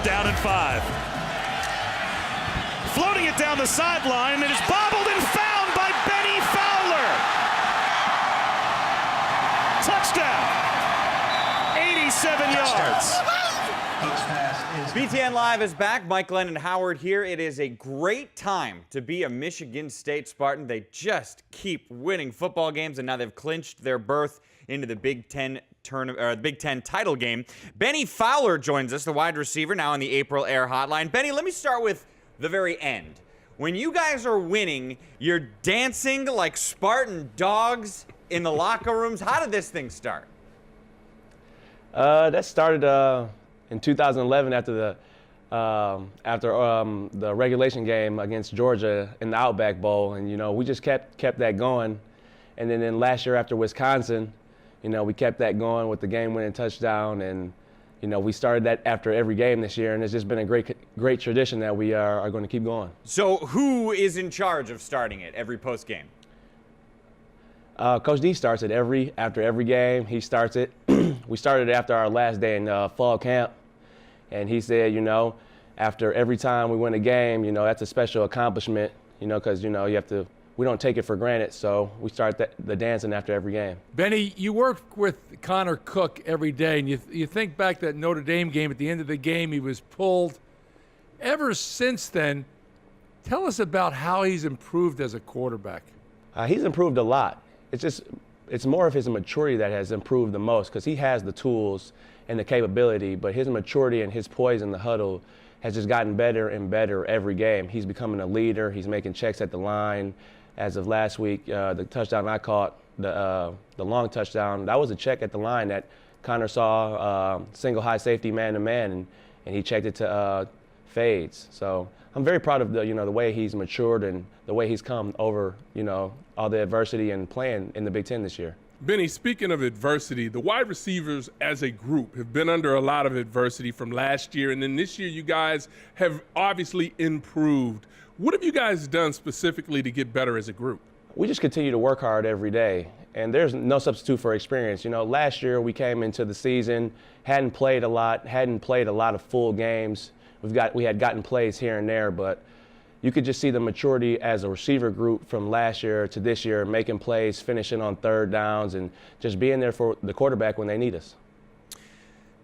down and 5. Floating it down the sideline, and it is bobbled and found by Bennie Fowler. Touchdown. 87 yards. BTN Live is back. Mike, Glen, and Howard here. It is a great time to be a Michigan State Spartan. They just keep winning football games, and now they've clinched their berth into the Big Ten title game. Bennie Fowler joins us, the wide receiver, now on the April Air Hotline. Bennie, let me start with the very end. When you guys are winning, you're dancing like Spartan dogs in the locker rooms. How did this thing start? That started in 2011 after the regulation game against Georgia in the Outback Bowl, and we just kept that going. And then last year after Wisconsin, we kept that going with the game-winning touchdown, and we started that after every game this year, and it's just been a great tradition that we are going to keep going. So who is in charge of starting it every post game? Coach D starts it after every game. He starts it. We started it after our last day in fall camp, and he said, after every time we win a game, that's a special accomplishment, because we don't take it for granted. So we start the dancing after every game. Bennie, you work with Connor Cook every day, and you think back that Notre Dame game. At the end of the game, he was pulled. Ever since then, tell us about how he's improved as a quarterback. He's improved a lot. It's more of his maturity that has improved the most, because he has the tools and the capability, but his maturity and his poise in the huddle has just gotten better and better every game. He's becoming a leader. He's making checks at the line. As of last week, the touchdown I caught, the long touchdown, that was a check at the line that Connor saw, single high safety man-to-man, and he checked it to fades. So I'm very proud of the way he's matured and the way he's come over, all the adversity and playing in the Big Ten this year. Bennie, speaking of adversity, the wide receivers as a group have been under a lot of adversity from last year, and then this year you guys have obviously improved. What have you guys done specifically to get better as a group? We just continue to work hard every day, and there's no substitute for experience. Last year we came into the season, hadn't played a lot of full games. We had gotten plays here and there, but you could just see the maturity as a receiver group from last year to this year, making plays, finishing on third downs, and just being there for the quarterback when they need us.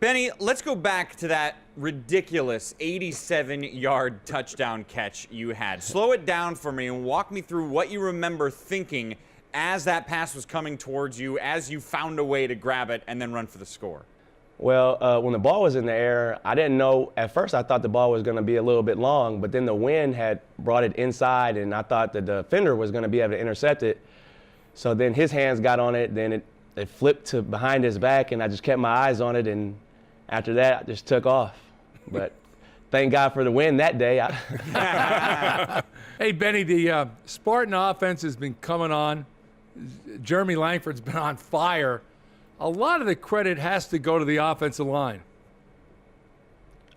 Bennie, let's go back to that ridiculous 87-yard touchdown catch you had. Slow it down for me and walk me through what you remember thinking as that pass was coming towards you, as you found a way to grab it and then run for the score. Well, when the ball was in the air, I didn't know. At first, I thought the ball was going to be a little bit long, but then the wind had brought it inside, and I thought the defender was going to be able to intercept it. So then his hands got on it, then it flipped to behind his back, and I just kept my eyes on it, and after that, I just took off. But thank God for the win that day. Hey, Bennie, the Spartan offense has been coming on. Jeremy Langford's been on fire. A lot of the credit has to go to the offensive line.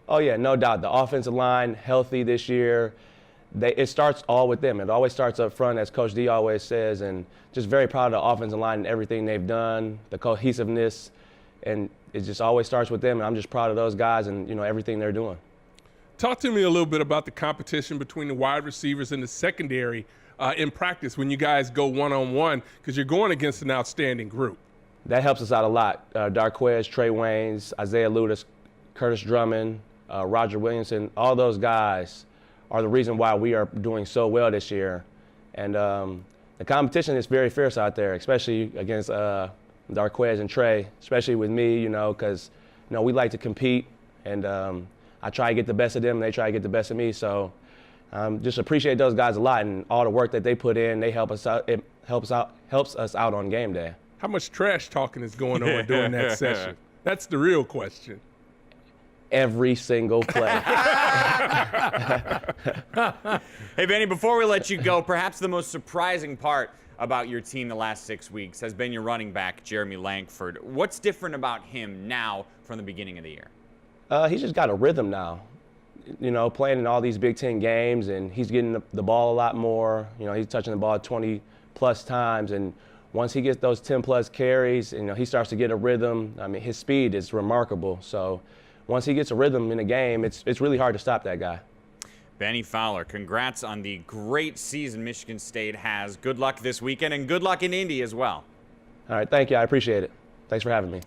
Oh, yeah, no doubt. The offensive line, healthy this year. It starts all with them. It always starts up front, as Coach D always says, and just very proud of the offensive line and everything they've done, the cohesiveness, and it just always starts with them, and I'm just proud of those guys and, everything they're doing. Talk to me a little bit about the competition between the wide receivers and the secondary in practice when you guys go one-on-one, because you're going against an outstanding group. That helps us out a lot. Darquez, Trey Waynes, Isaiah Ludis, Curtis Drummond, Roger Williamson, all those guys are the reason why we are doing so well this year. And the competition is very fierce out there, especially against Darquez and Trey, especially with me, because we like to compete, and I try to get the best of them, and they try to get the best of me. So just appreciate those guys a lot, and all the work that they put in. They help us out. It helps us out on game day. How much trash talking is going on during that session? That's the real question. Every single play. Hey, Bennie, before we let you go, perhaps the most surprising part about your team the last 6 weeks has been your running back, Jeremy Langford. What's different about him now from the beginning of the year? He's just got a rhythm now. Playing in all these Big Ten games, and he's getting the ball a lot more. He's touching the ball 20-plus times, and once he gets those 10-plus carries, he starts to get a rhythm. I mean, his speed is remarkable. So once he gets a rhythm in a game, it's really hard to stop that guy. Bennie Fowler, congrats on the great season Michigan State has. Good luck this weekend, and good luck in Indy as well. All right, thank you. I appreciate it. Thanks for having me.